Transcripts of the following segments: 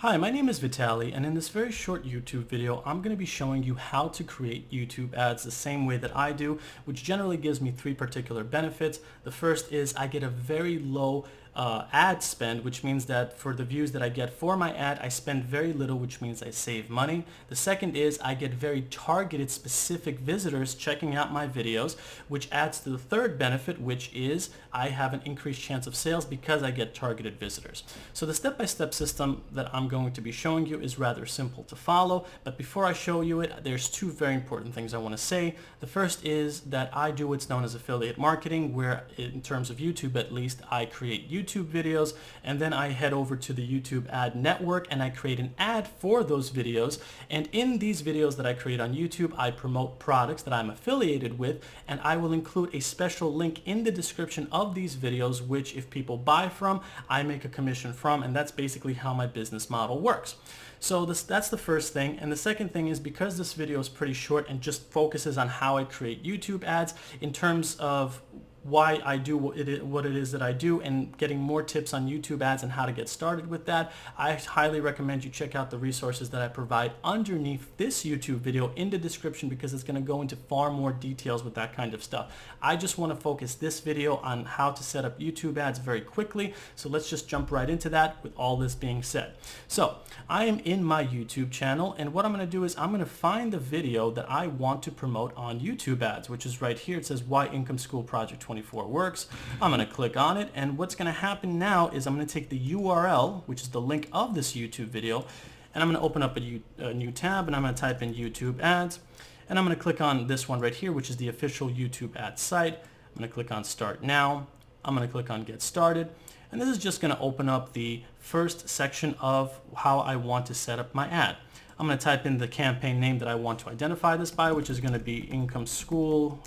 Hi, my name is Vitaly, and in this very short YouTube video, I'm going to be showing you how to create YouTube ads the same way that I do, which generally gives me three particular benefits. The first is I get a very low ad spend, which means that for the views that I get for my ad, I spend very little, which means I save money. The second is I get very targeted, specific visitors checking out my videos, which adds to the third benefit, which is I have an increased chance of sales because I get targeted visitors. So the step-by-step system that I'm going to be showing you is rather simple to follow, but before I show you it, there's two very important things I want to say. The first is that I do what's known as affiliate marketing, where in terms of YouTube at least, I create YouTube videos and then I head over to the YouTube ad network and I create an ad for those videos, and in these videos that I create on YouTube, I promote products that I'm affiliated with, and I will include a special link in the description of these videos, which if people buy from, I make a commission from, and that's basically how my business model works. So that's the first thing. And the second thing is, because this video is pretty short and just focuses on how I create YouTube ads in terms of why I do what it is that I do, and getting more tips on YouTube ads and how to get started with that, I highly recommend you check out the resources that I provide underneath this YouTube video in the description, because it's going to go into far more details with that kind of stuff. I just want to focus this video on how to set up YouTube ads very quickly, so let's just jump right into that with all this being said. So I am in my YouTube channel, and what I'm going to do is I'm going to find the video that I want to promote on YouTube ads, which is right here. It says Why Income School Project 24 works. I'm going to click on it, and what's going to happen now is I'm going to take the URL, which is the link of this YouTube video, and I'm going to open up a new tab, and I'm going to type in YouTube ads, and I'm going to click on this one right here, which is the official YouTube ad site. I'm going to click on Start Now. I'm going to click on Get Started, and this is just going to open up the first section of how I want to set up my ad. I'm going to type in the campaign name that I want to identify this by, which is going to be Income School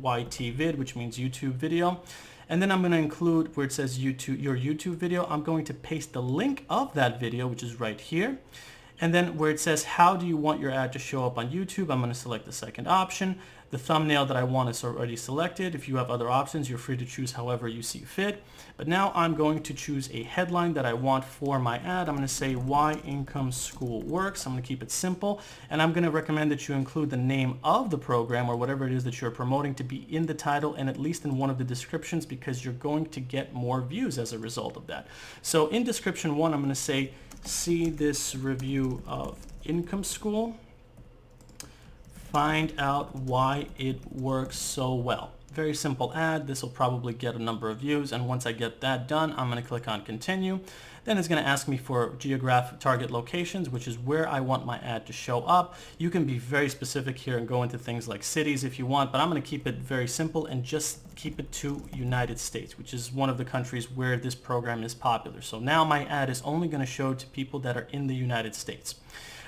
YT vid, which means YouTube video. And then I'm going to include where it says YouTube, your YouTube video. I'm going to paste the link of that video, which is right here. And then where it says how do you want your ad to show up on YouTube, I'm going to select the second option. The thumbnail that I want is already selected. If you have other options, you're free to choose however you see fit. But now I'm going to choose a headline that I want for my ad. I'm going to say Why Income School Works. I'm going to keep it simple, and I'm going to recommend that you include the name of the program or whatever it is that you're promoting to be in the title and at least in one of the descriptions, because you're going to get more views as a result of that. So in description 1, I'm going to say, see this review of Income School. Find out why it works so well. Very simple ad. This will probably get a number of views, and once I get that done, I'm going to click on Continue. Then it's going to ask me for geographic target locations, which is where I want my ad to show up. You can be very specific here and go into things like cities if you want, but I'm going to keep it very simple and just keep it to United States, which is one of the countries where this program is popular. So now my ad is only going to show to people that are in the United States.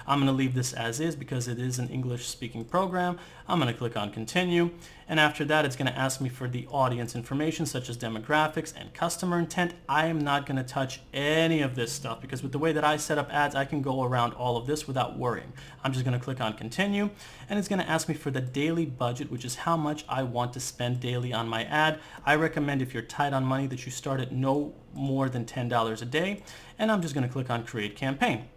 I'm going to leave this as is because it is an English-speaking program. I'm going to click on Continue, and after that it's going to ask me for the audience information such as demographics and customer intent. I am not going to touch any of this stuff because with the way that I set up ads, I can go around all of this without worrying. I'm just going to click on Continue, and it's going to ask me for the daily budget, which is how much I want to spend daily on my ad. I recommend, if you're tight on money, that you start at no more than $10 a day, and I'm just going to click on Create Campaign.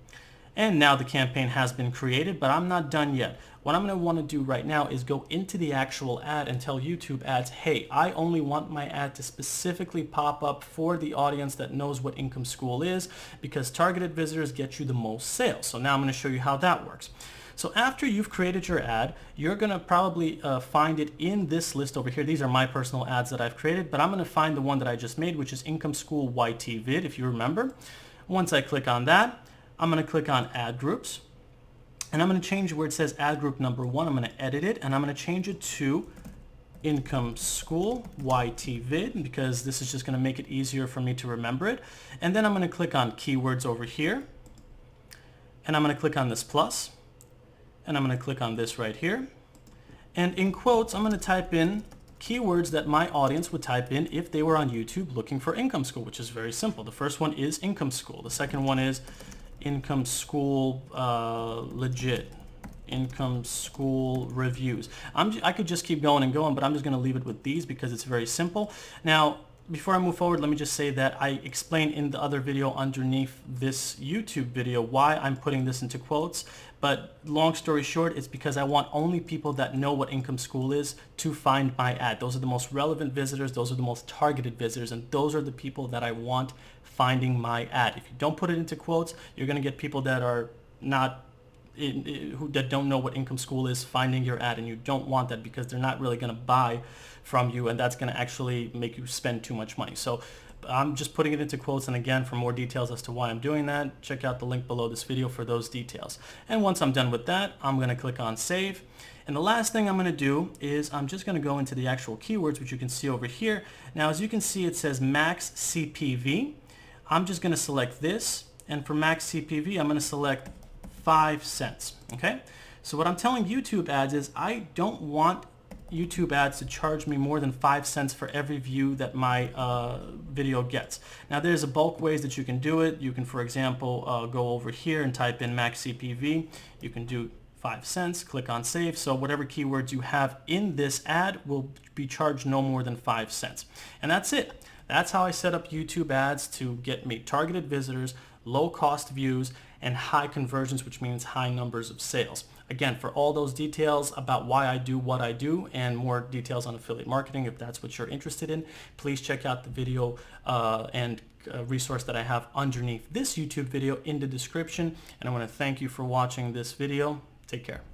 And now the campaign has been created, but I'm not done yet. What I'm going to want to do right now is go into the actual ad and tell YouTube ads, hey, I only want my ad to specifically pop up for the audience that knows what Income School is, because targeted visitors get you the most sales. So now I'm going to show you how that works. So after you've created your ad, you're going to probably find it in this list over here. These are my personal ads that I've created, but I'm going to find the one that I just made, which is Income School YT vid, if you remember. Once I click on that, I'm going to click on Ad Groups, and I'm going to change where it says Ad Group number 1. I'm going to edit it, and I'm going to change it to Income School YT vid, because this is just going to make it easier for me to remember it. And then I'm going to click on Keywords over here, and I'm going to click on this plus, and I'm going to click on this right here. And in quotes, I'm going to type in keywords that my audience would type in if they were on YouTube looking for Income School, which is very simple. The first one is Income School. The second one is Income School legit, Income School reviews. I could just keep going and going, but I'm just going to leave it with these because it's very simple. Now, before I move forward, let me just say that I explained in the other video underneath this YouTube video why I'm putting this into quotes. But long story short, it's because I want only people that know what income school is to find my ad. Those are the most relevant visitors. Those are the most targeted visitors. And those are the people that I want finding my ad. If you don't put it into quotes, you're going to get people that are not that don't know what income school is finding your ad, and you don't want that because they're not really going to buy from you, and that's going to actually make you spend too much money. So I'm just putting it into quotes, and again, for more details as to why I'm doing that, check out the link below this video for those details. And once I'm done with that, I'm going to click on save. And the last thing I'm going to do is I'm just going to go into the actual keywords, which you can see over here. Now, as you can see, it says max CPV. I'm just going to select this, and for max CPV, I'm going to select 5 cents. Okay, so what I'm telling YouTube ads is I don't want YouTube ads to charge me more than 5 cents for every view that my video gets. Now, there's a bulk ways that you can do it. You can, for example, go over here and type in max CPV. You can do 5 cents, click on save. So whatever keywords you have in this ad will be charged no more than 5 cents. And that's it. That's how I set up YouTube ads to get me targeted visitors, low cost views, and high conversions, which means high numbers of sales. Again, for all those details about why I do what I do and more details on affiliate marketing, if that's what you're interested in, please check out the video and resource that I have underneath this YouTube video in the description. And I want to thank you for watching this video. Take care.